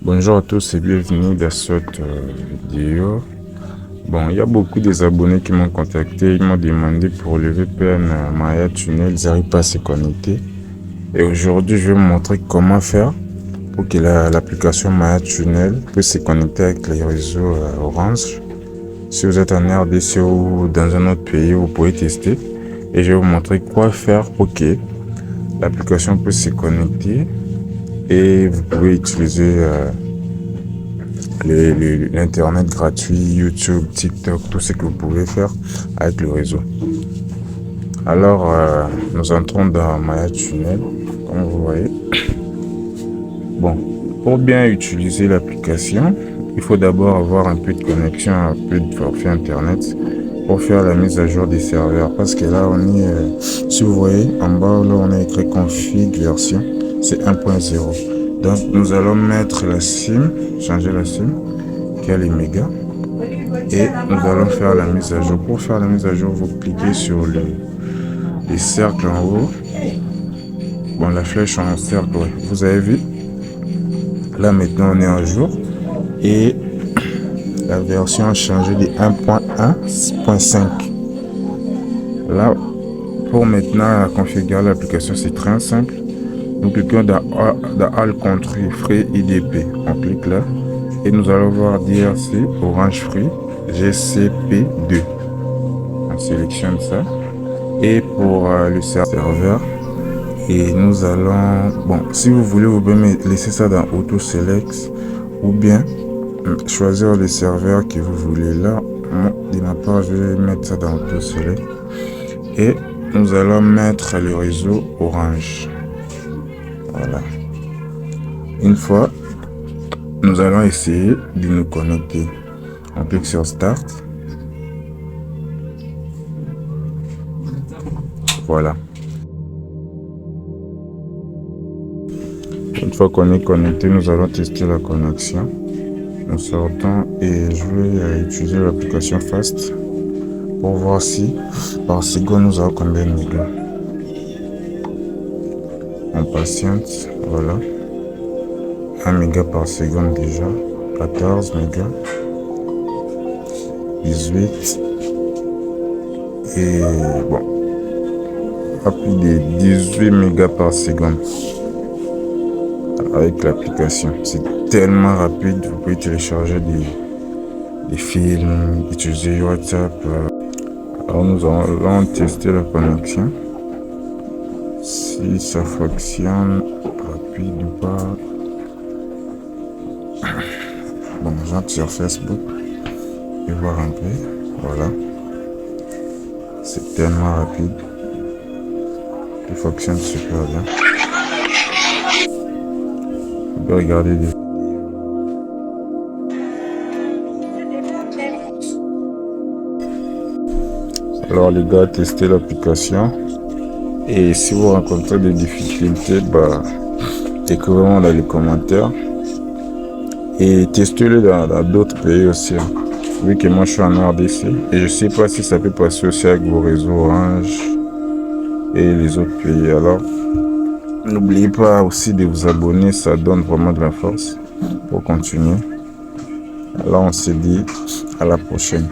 Bonjour à tous et bienvenue dans cette vidéo. Bon, il y a beaucoup des abonnés qui m'ont contacté, ils m'ont demandé pour le VPN Maya Tunnel, ils n'arrivent pas à se connecter. Et aujourd'hui, je vais vous montrer comment faire pour que l'application Maya Tunnel puisse se connecter avec les réseaux Orange. Si vous êtes en RDC ou dans un autre pays, vous pouvez tester. Et je vais vous montrer quoi faire pour que l'application puisse se connecter. Et vous pouvez utiliser l'internet gratuit, YouTube, TikTok, tout ce que vous pouvez faire avec le réseau. Alors, nous entrons dans Maya Tunnel, comme vous voyez. Bon, pour bien utiliser l'application, il faut d'abord avoir un peu de connexion, un peu de forfait internet pour faire la mise à jour des serveurs. Parce que là, on est, si vous voyez, en bas, là, on a écrit config version, c'est 1.0. Donc, nous allons mettre la SIM, changer la SIM, qui a les mégas. Et nous allons faire la mise à jour. Pour faire la mise à jour, vous cliquez sur les cercles en haut. Bon, la flèche en cercle, ouais. Vous avez vu? Là, maintenant, on est en jour. Et la version a changé de 1.1.5. Là, pour maintenant configurer l'application, c'est très simple. Nous cliquons dans All Country Free IDP. On clique là. Et nous allons voir DRC Orange Free GCP2. On sélectionne ça. Et pour le serveur, et nous allons, bon, si vous voulez, vous pouvez laisser ça dans Auto Select ou bien choisir le serveur que vous voulez. Là, de ma part, je vais mettre ça dans Auto Select. Et nous allons mettre le réseau Orange. Voilà. Une fois, nous allons essayer de nous connecter. On clique sur Start. Voilà. Une fois qu'on est connecté, nous allons tester la connexion. Nous sortons et je vais utiliser l'application Fast pour voir si par seconde nous avons combien de mégas. On patiente, voilà. 1 méga par seconde déjà, 14 mégas, 18 et bon, pas plus de 18 mégas par seconde avec l'application. C'est tellement rapide, vous pouvez télécharger des films, utiliser WhatsApp. Alors nous allons tester la connexion, si ça fonctionne rapide ou pas. Bon, j'entre sur Facebook et voir un peu. Voilà. C'est tellement rapide. Il fonctionne super bien. On peut regarder des... Alors les gars, testez l'application. Et si vous rencontrez des difficultés, écrivez-moi dans les commentaires. Et testez-le dans d'autres pays aussi. Vu que moi je suis en RDC. Et je sais pas si ça peut passer aussi avec vos réseaux Orange et les autres pays. Alors, n'oubliez pas aussi de vous abonner. Ça donne vraiment de la force pour continuer. Alors on se dit à la prochaine.